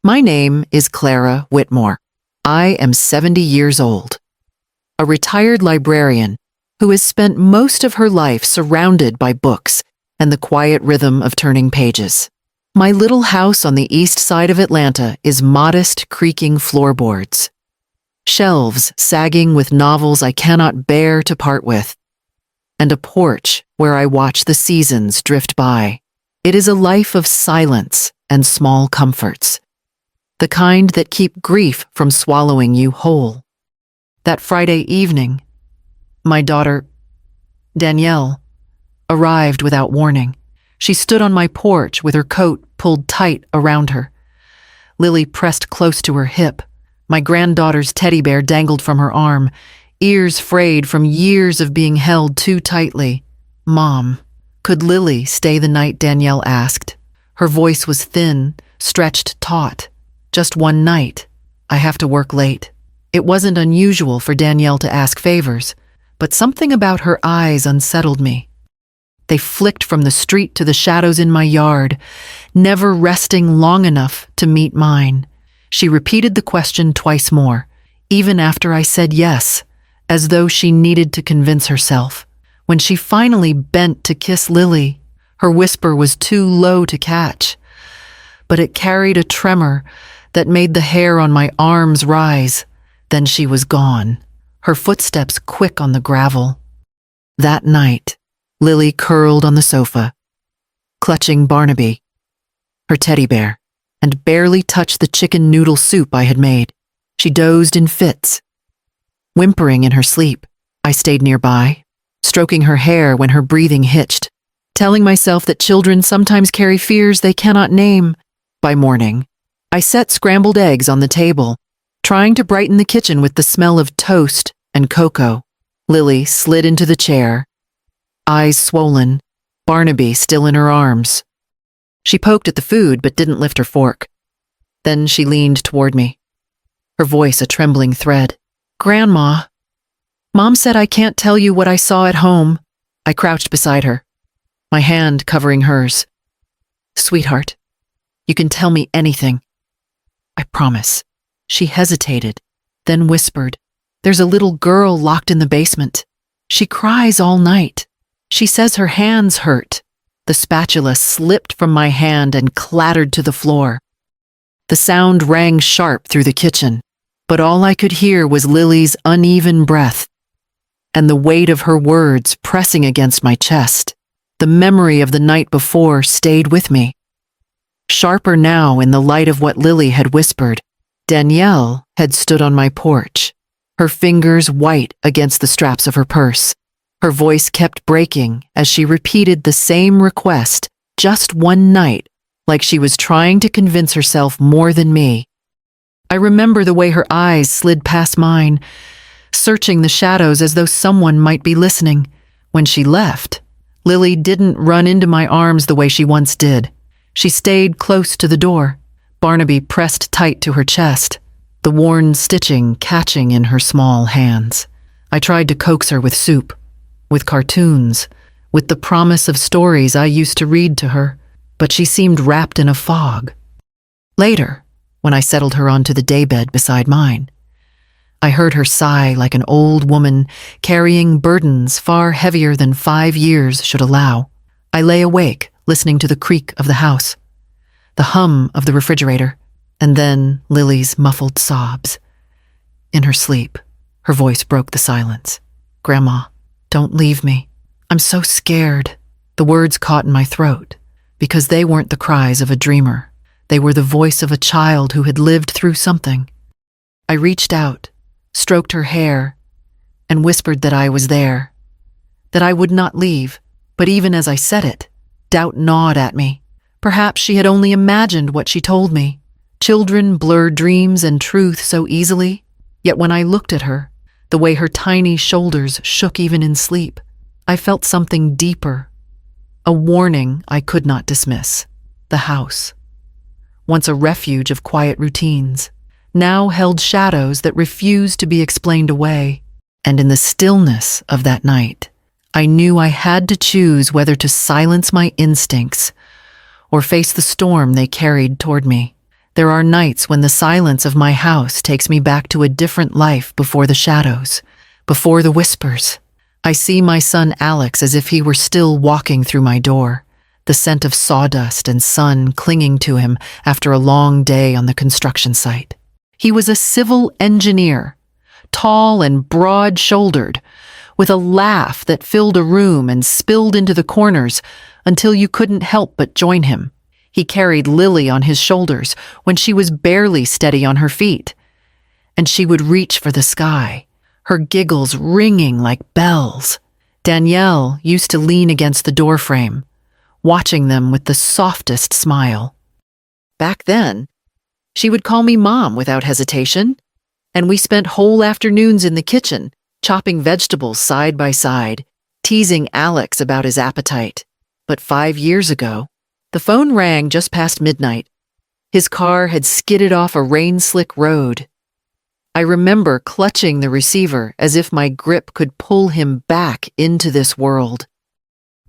My name is Clara Whitmore. I am 70 years old, a retired librarian who has spent most of her life surrounded by books and the quiet rhythm of turning pages. My little house on the east side of Atlanta is modest, creaking floorboards, shelves sagging with novels I cannot bear to part with, and a porch where I watch the seasons drift by. It is a life of silence and small comforts, the kind that keep grief from swallowing you whole. That Friday evening, my daughter, Danielle, arrived without warning. She stood on my porch with her coat pulled tight around her. Lily pressed close to her hip. My granddaughter's teddy bear dangled from her arm, ears frayed from years of being held too tightly. "Mom, could Lily stay the night?" Danielle asked. Her voice was thin, stretched taut. "Just one night. I have to work late." It wasn't unusual for Danielle to ask favors, but something about her eyes unsettled me. They flicked from the street to the shadows in my yard, never resting long enough to meet mine. She repeated the question twice more, even after I said yes, as though she needed to convince herself. When she finally bent to kiss Lily, her whisper was too low to catch, but it carried a tremor that made the hair on my arms rise. Then she was gone, her footsteps quick on the gravel. That night, Lily curled on the sofa, clutching Barnaby, her teddy bear, and barely touched the chicken noodle soup I had made. She dozed in fits, whimpering in her sleep. I stayed nearby, stroking her hair when her breathing hitched, telling myself that children sometimes carry fears they cannot name. By morning, I set scrambled eggs on the table, trying to brighten the kitchen with the smell of toast and cocoa. Lily slid into the chair, eyes swollen, Barnaby still in her arms. She poked at the food but didn't lift her fork. Then she leaned toward me, her voice a trembling thread. "Grandma, Mom said I can't tell you what I saw at home." I crouched beside her, my hand covering hers. "Sweetheart, you can tell me anything. I promise." She hesitated, then whispered, "There's a little girl locked in the basement. She cries all night. She says her hands hurt." The spatula slipped from my hand and clattered to the floor. The sound rang sharp through the kitchen, but all I could hear was Lily's uneven breath and the weight of her words pressing against my chest. The memory of the night before stayed with me, sharper now in the light of what Lily had whispered. Danielle had stood on my porch, her fingers white against the straps of her purse. Her voice kept breaking as she repeated the same request, just one night, like she was trying to convince herself more than me. I remember the way her eyes slid past mine, searching the shadows as though someone might be listening. When she left, Lily didn't run into my arms the way she once did. She stayed close to the door, Barnaby pressed tight to her chest, the worn stitching catching in her small hands. I tried to coax her with soup, with cartoons, with the promise of stories I used to read to her, but she seemed wrapped in a fog. Later, when I settled her onto the daybed beside mine, I heard her sigh like an old woman carrying burdens far heavier than 5 years should allow. I lay awake, listening to the creak of the house, the hum of the refrigerator, and then Lily's muffled sobs. In her sleep, her voice broke the silence. "Grandma, don't leave me. I'm so scared." The words caught in my throat, because they weren't the cries of a dreamer. They were the voice of a child who had lived through something. I reached out, stroked her hair, and whispered that I was there, that I would not leave. But even as I said it, doubt gnawed at me. Perhaps she had only imagined what she told me. Children blur dreams and truth so easily, yet when I looked at her, the way her tiny shoulders shook even in sleep, I felt something deeper, a warning I could not dismiss. The house, once a refuge of quiet routines, now held shadows that refused to be explained away. And in the stillness of that night, I knew I had to choose whether to silence my instincts or face the storm they carried toward me. There are nights when the silence of my house takes me back to a different life before the shadows, before the whispers. I see my son Alex as if he were still walking through my door, the scent of sawdust and sun clinging to him after a long day on the construction site. He was a civil engineer, tall and broad-shouldered, with a laugh that filled a room and spilled into the corners until you couldn't help but join him. He carried Lily on his shoulders when she was barely steady on her feet, and she would reach for the sky, her giggles ringing like bells. Danielle used to lean against the doorframe, watching them with the softest smile. Back then, she would call me Mom without hesitation, and we spent whole afternoons in the kitchen, chopping vegetables side by side, teasing Alex about his appetite. But 5 years ago, the phone rang just past midnight. His car had skidded off a rain-slick road. I remember clutching the receiver as if my grip could pull him back into this world.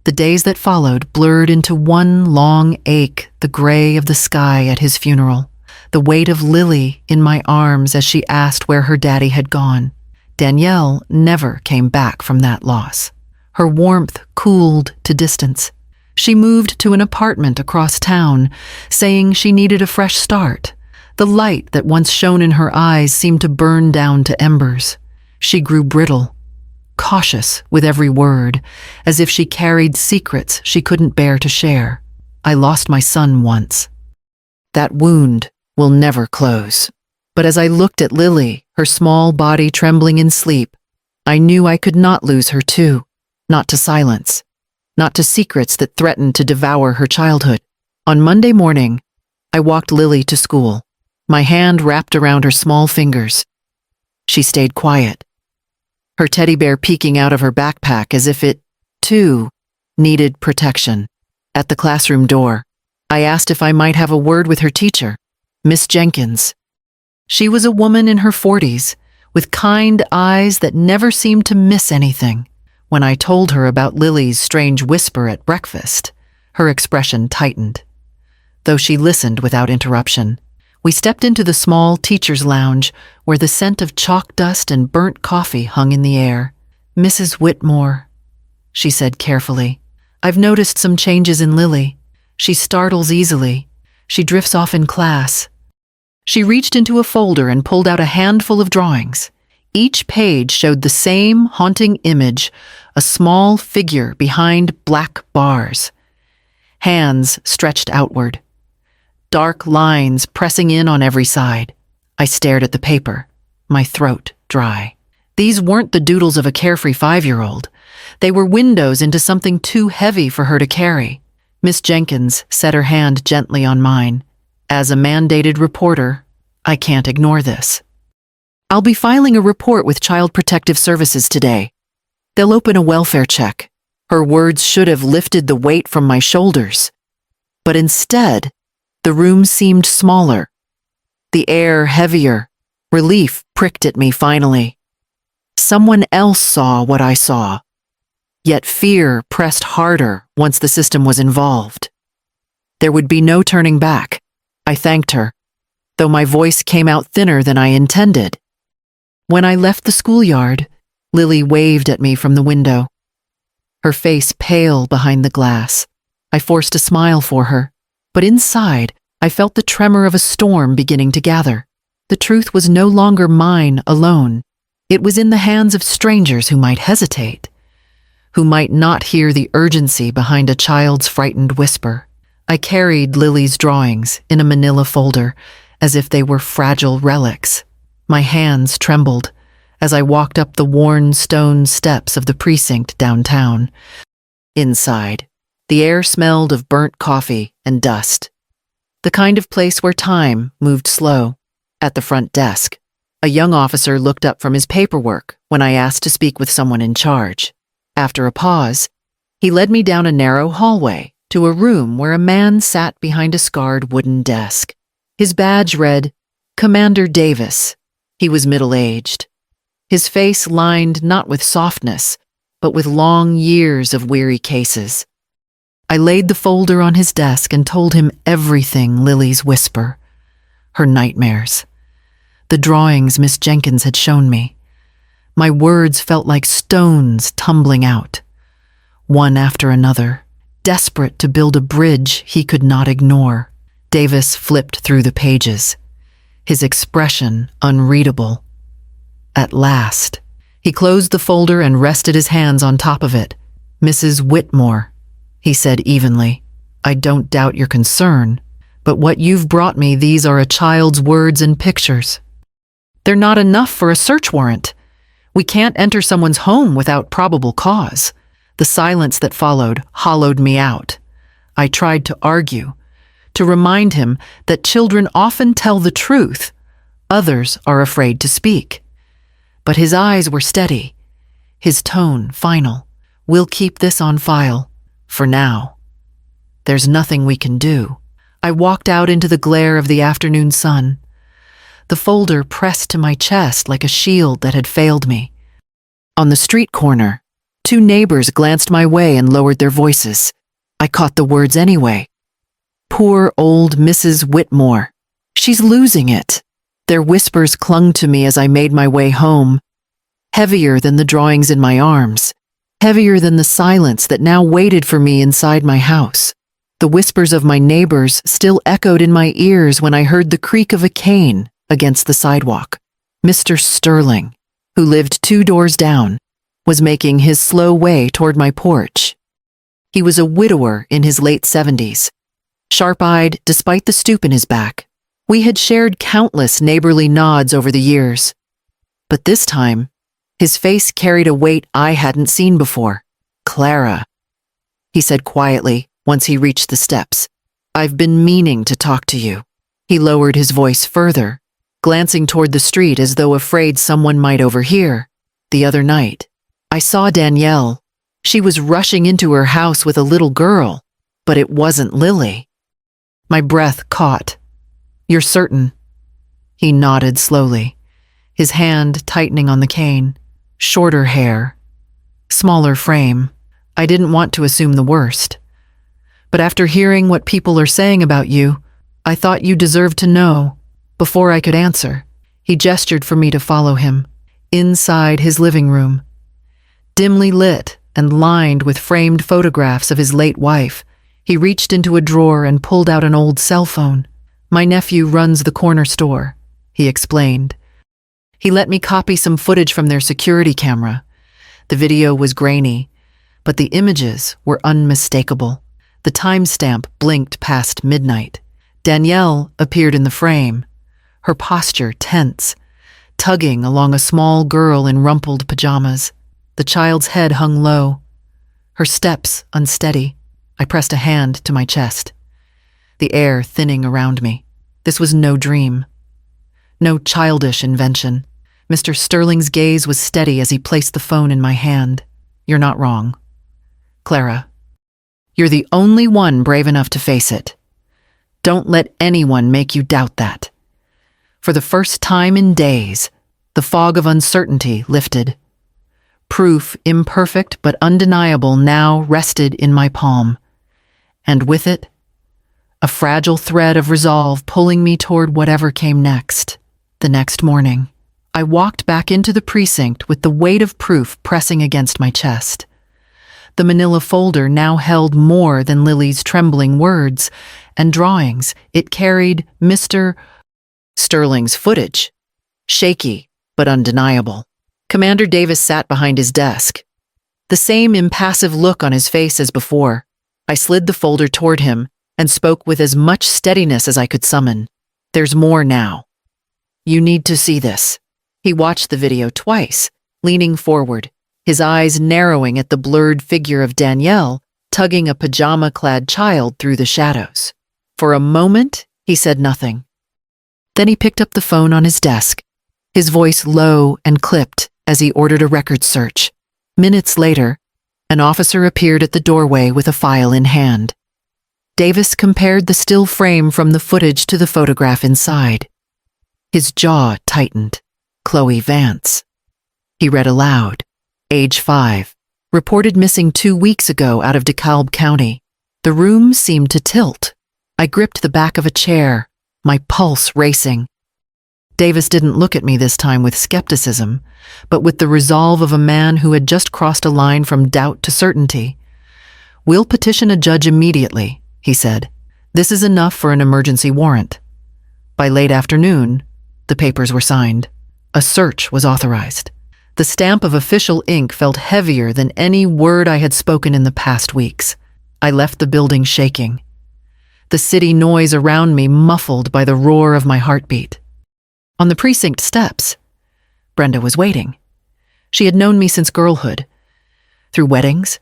The days that followed blurred into one long ache, the gray of the sky at his funeral, the weight of Lily in my arms as she asked where her daddy had gone. Danielle never came back from that loss. Her warmth cooled to distance. She moved to an apartment across town, saying she needed a fresh start. The light that once shone in her eyes seemed to burn down to embers. She grew brittle, cautious with every word, as if she carried secrets she couldn't bear to share. I lost my son once. That wound will never close. But as I looked at Lily, her small body trembling in sleep, I knew I could not lose her too, not to silence, not to secrets that threatened to devour her childhood. On Monday morning, I walked Lily to school, my hand wrapped around her small fingers. She stayed quiet, her teddy bear peeking out of her backpack as if it, too, needed protection. At the classroom door, I asked if I might have a word with her teacher, Miss Jenkins. She was a woman in her 40s, with kind eyes that never seemed to miss anything. When I told her about Lily's strange whisper at breakfast, her expression tightened, though she listened without interruption. We stepped into the small teacher's lounge where the scent of chalk dust and burnt coffee hung in the air. "Mrs. Whitmore," she said carefully, "I've noticed some changes in Lily. She startles easily. She drifts off in class." She reached into a folder and pulled out a handful of drawings. Each page showed the same haunting image, a small figure behind black bars. Hands stretched outward. Dark lines pressing in on every side. I stared at the paper, my throat dry. These weren't the doodles of a carefree 5-year-old. They were windows into something too heavy for her to carry. Miss Jenkins set her hand gently on mine. As a mandated reporter, I can't ignore this. "I'll be filing a report with Child Protective Services today. They'll open a welfare check." Her words should have lifted the weight from my shoulders. But instead, the room seemed smaller, the air heavier. Relief pricked at me finally. Someone else saw what I saw. Yet fear pressed harder once the system was involved. There would be no turning back. I thanked her, though my voice came out thinner than I intended. When I left the schoolyard, Lily waved at me from the window, her face pale behind the glass. I forced a smile for her, but inside, I felt the tremor of a storm beginning to gather. The truth was no longer mine alone. It was in the hands of strangers who might hesitate, who might not hear the urgency behind a child's frightened whisper. I carried Lily's drawings in a manila folder as if they were fragile relics. My hands trembled as I walked up the worn stone steps of the precinct downtown. Inside, the air smelled of burnt coffee and dust, the kind of place where time moved slow. At the front desk, a young officer looked up from his paperwork when I asked to speak with someone in charge. After a pause, he led me down a narrow hallway to a room where a man sat behind a scarred wooden desk. His badge read, Commander Davis. He was middle-aged, his face lined not with softness, but with long years of weary cases. I laid the folder on his desk and told him everything Lily's whisper, her nightmares. The drawings Miss Jenkins had shown me. My words felt like stones tumbling out, one after another, desperate to build a bridge he could not ignore. Davis flipped through the pages, his expression unreadable. At last, he closed the folder and rested his hands on top of it. "Mrs. Whitmore," he said evenly, "I don't doubt your concern, but what you've brought me, these are a child's words and pictures. They're not enough for a search warrant. We can't enter someone's home without probable cause." The silence that followed hollowed me out. I tried to argue, to remind him that children often tell the truth. Others are afraid to speak. But his eyes were steady, his tone final. "We'll keep this on file, for now. There's nothing we can do." I walked out into the glare of the afternoon sun, the folder pressed to my chest like a shield that had failed me. On the street corner, two neighbors glanced my way and lowered their voices. I caught the words anyway. "Poor old Mrs. Whitmore. She's losing it." Their whispers clung to me as I made my way home, heavier than the drawings in my arms, heavier than the silence that now waited for me inside my house. The whispers of my neighbors still echoed in my ears when I heard the creak of a cane against the sidewalk. Mr. Sterling, who lived 2 doors down, was making his slow way toward my porch. He was a widower in his late 70s, sharp-eyed despite the stoop in his back. We had shared countless neighborly nods over the years, but this time, his face carried a weight I hadn't seen before. "Clara," he said quietly once he reached the steps, "I've been meaning to talk to you." He lowered his voice further, glancing toward the street as though afraid someone might overhear. "The other night, I saw Danielle. She was rushing into her house with a little girl, but it wasn't Lily." My breath caught. "You're certain?" He nodded slowly, his hand tightening on the cane. "Shorter hair, smaller frame. I didn't want to assume the worst. But after hearing what people are saying about you, I thought you deserved to know." Before I could answer, he gestured for me to follow him. Inside his living room, dimly lit and lined with framed photographs of his late wife, he reached into a drawer and pulled out an old cell phone. "My nephew runs the corner store," he explained. He let me copy some footage from their security camera. The video was grainy, but the images were unmistakable. The timestamp blinked past midnight. Danielle appeared in the frame, her posture tense, tugging along a small girl in rumpled pajamas. The child's head hung low, her steps unsteady. I pressed a hand to my chest, the air thinning around me. This was no dream, no childish invention. Mr. Sterling's gaze was steady as he placed the phone in my hand. "You're not wrong, Clara. You're the only one brave enough to face it. Don't let anyone make you doubt that." For the first time in days, the fog of uncertainty lifted. Proof, imperfect but undeniable, now rested in my palm. And with it, a fragile thread of resolve pulling me toward whatever came next. The next morning, I walked back into the precinct with the weight of proof pressing against my chest. The manila folder now held more than Lily's trembling words and drawings. It carried Mr. Sterling's footage, shaky but undeniable. Commander Davis sat behind his desk, the same impassive look on his face as before. I slid the folder toward him and spoke with as much steadiness as I could summon. "There's more now. You need to see this." He watched the video twice, leaning forward, his eyes narrowing at the blurred figure of Danielle tugging a pajama-clad child through the shadows. For a moment, he said nothing. Then he picked up the phone on his desk, his voice low and clipped as he ordered a record search. Minutes later, an officer appeared at the doorway with a file in hand. Davis compared the still frame from the footage to the photograph inside. His jaw tightened. "Chloe Vance." He read aloud. "Age 5. Reported missing 2 weeks ago out of DeKalb County." The room seemed to tilt. I gripped the back of a chair, my pulse racing. Davis didn't look at me this time with skepticism, but with the resolve of a man who had just crossed a line from doubt to certainty. "We'll petition a judge immediately," he said. "This is enough for an emergency warrant." By late afternoon, the papers were signed. A search was authorized. The stamp of official ink felt heavier than any word I had spoken in the past weeks. I left the building shaking. The city noise around me muffled by the roar of my heartbeat. On the precinct steps, Brenda was waiting. She had known me since girlhood, through weddings,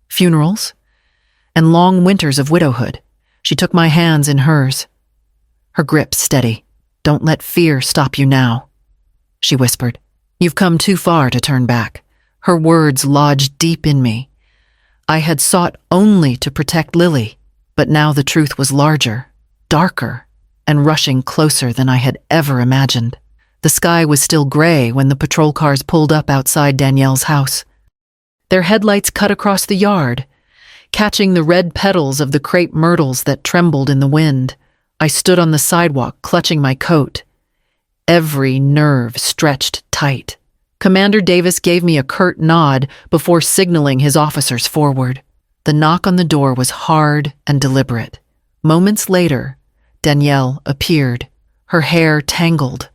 funerals, and long winters of widowhood. She took my hands in hers, her grip steady. "Don't let fear stop you now," she whispered. "You've come too far to turn back." Her words lodged deep in me. I had sought only to protect Lily, but now the truth was larger, darker, and rushing closer than I had ever imagined. The sky was still gray when the patrol cars pulled up outside Danielle's house. Their headlights cut across the yard, catching the red petals of the crepe myrtles that trembled in the wind. I stood on the sidewalk, clutching my coat, every nerve stretched tight. Commander Davis gave me a curt nod before signaling his officers forward. The knock on the door was hard and deliberate. Moments later, Danielle appeared, her hair tangled,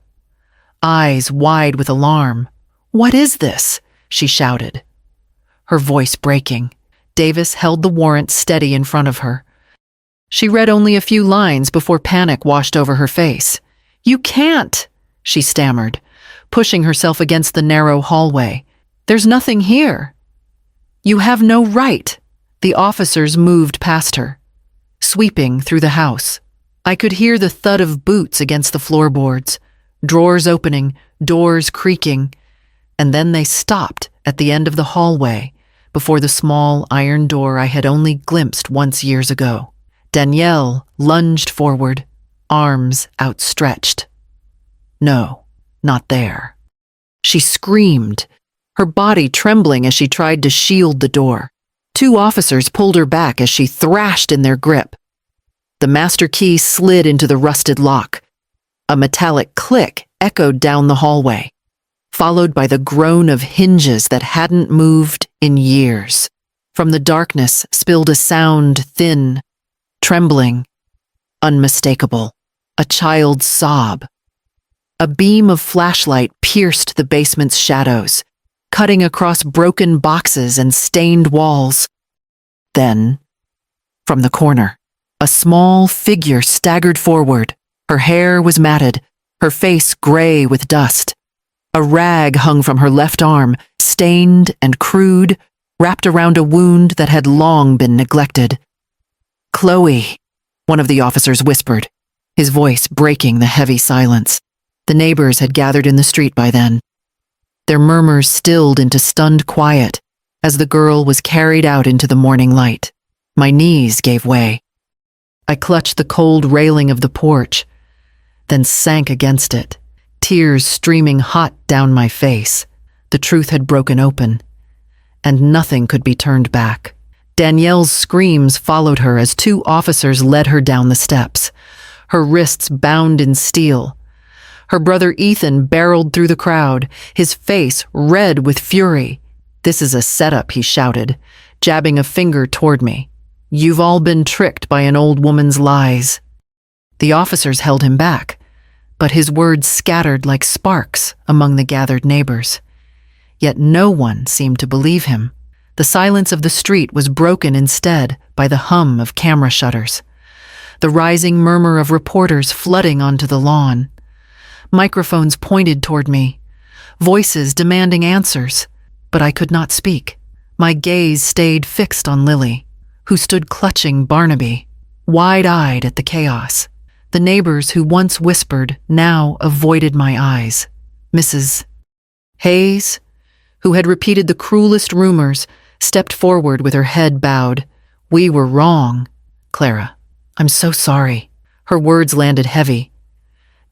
eyes wide with alarm. "What is this?" she shouted, her voice breaking. Davis held the warrant steady in front of her. She read only a few lines before panic washed over her face. "You can't," she stammered, pushing herself against the narrow hallway. "There's nothing here. You have no right." The officers moved past her, sweeping through the house. I could hear the thud of boots against the floorboards, drawers opening, doors creaking, and then they stopped at the end of the hallway before the small iron door I had only glimpsed once years ago. Danielle lunged forward, arms outstretched. No, not there. She screamed, her body trembling as she tried to shield the door. Two officers pulled her back as she thrashed in their grip. The master key slid into the rusted lock. A metallic click echoed down the hallway, followed by the groan of hinges that hadn't moved in years. From the darkness spilled a sound, thin, trembling, unmistakable, a child's sob. A beam of flashlight pierced the basement's shadows, cutting across broken boxes and stained walls. Then, from the corner, a small figure staggered forward. Her hair was matted, her face gray with dust. A rag hung from her left arm, stained and crude, wrapped around a wound that had long been neglected. "Chloe," one of the officers whispered, his voice breaking the heavy silence. The neighbors had gathered in the street by then. Their murmurs stilled into stunned quiet as the girl was carried out into the morning light. My knees gave way. I clutched the cold railing of the porch, then sank against it, tears streaming hot down my face. The truth had broken open, and nothing could be turned back. Danielle's screams followed her as two officers led her down the steps, her wrists bound in steel. Her brother Ethan barreled through the crowd, his face red with fury. "This is a setup," he shouted, jabbing a finger toward me. "You've all been tricked by an old woman's lies." The officers held him back, but his words scattered like sparks among the gathered neighbors. Yet no one seemed to believe him. The silence of the street was broken instead by the hum of camera shutters, the rising murmur of reporters flooding onto the lawn. Microphones pointed toward me, voices demanding answers, but I could not speak. My gaze stayed fixed on Lily, who stood clutching Barnaby, wide-eyed at the chaos. The neighbors who once whispered now avoided my eyes. Mrs. Hayes, who had repeated the cruelest rumors, stepped forward with her head bowed. "We were wrong, Clara. I'm so sorry." Her words landed heavy,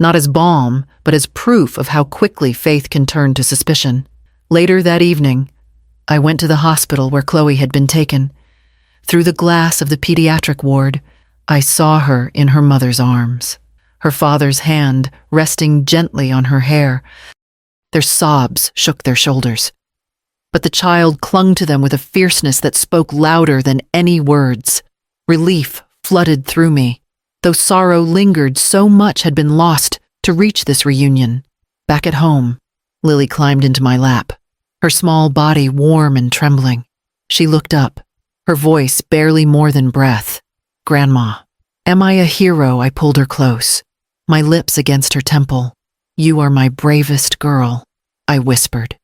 not as balm, but as proof of how quickly faith can turn to suspicion. Later that evening, I went to the hospital where Chloe had been taken. Through the glass of the pediatric ward, I saw her in her mother's arms. her father's hand resting gently on her hair. Their sobs shook their shoulders. But the child clung to them with a fierceness that spoke louder than any words. Relief flooded through me, though sorrow lingered. So much had been lost to reach this reunion. Back at home, Lily climbed into my lap, her small body warm and trembling. She looked up, her voice barely more than breath. "Grandma." "Am I a hero?" I pulled her close, my lips against her temple. "You are my bravest girl," I whispered.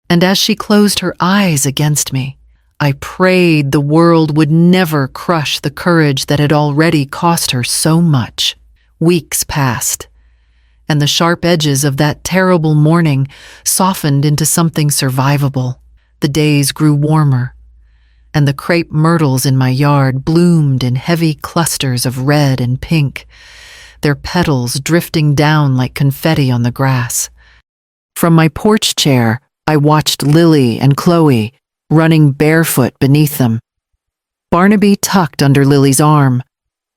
And as she closed her eyes against me, I prayed the world would never crush the courage that had already cost her so much. Weeks passed, and the sharp edges of that terrible morning softened into something survivable. The days grew warmer, and the crepe myrtles in my yard bloomed in heavy clusters of red and pink, their petals drifting down like confetti on the grass. From my porch chair, I watched Lily and Chloe running barefoot beneath them. Barnaby tucked under Lily's arm,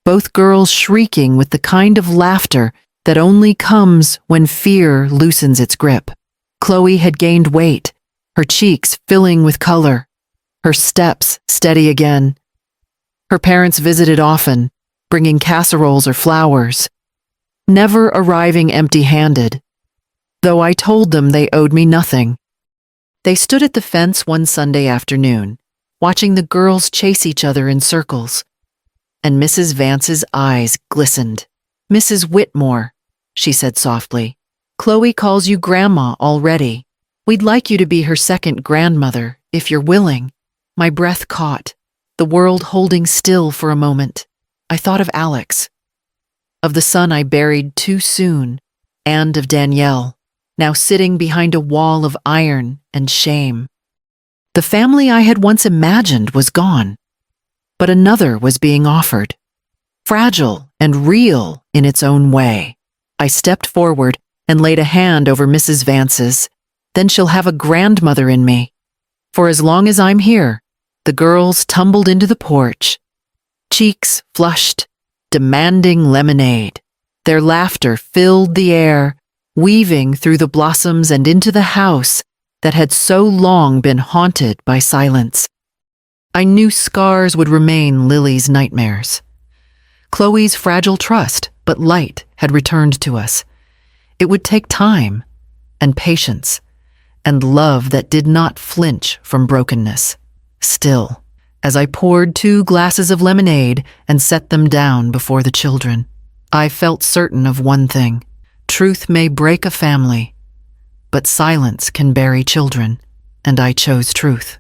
both girls shrieking with the kind of laughter that only comes when fear loosens its grip. Chloe had gained weight, her cheeks filling with color, her steps steady again. Her parents visited often, bringing casseroles or flowers, never arriving empty-handed, though I told them they owed me nothing. They stood at the fence one Sunday afternoon, watching the girls chase each other in circles, and Mrs. Vance's eyes glistened. "Mrs. Whitmore," she said softly, "Chloe calls you Grandma already. We'd like you to be her second grandmother, if you're willing." My breath caught, the world holding still for a moment. I thought of Alex, of the son I buried too soon, and of Danielle, now sitting behind a wall of iron and shame. The family I had once imagined was gone, but another was being offered, fragile and real in its own way. I stepped forward and laid a hand over Mrs. Vance's. "Then she'll have a grandmother in me. For as long as I'm here." The girls tumbled into the porch, cheeks flushed, demanding lemonade. Their laughter filled the air, weaving through the blossoms and into the house that had so long been haunted by silence. I knew scars would remain Lily's nightmares. Chloe's fragile trust, but light, had returned to us. It would take time, and patience, and love that did not flinch from brokenness. Still, as I poured 2 glasses of lemonade and set them down before the children, I felt certain of one thing. Truth may break a family, but silence can bury children, and I chose truth.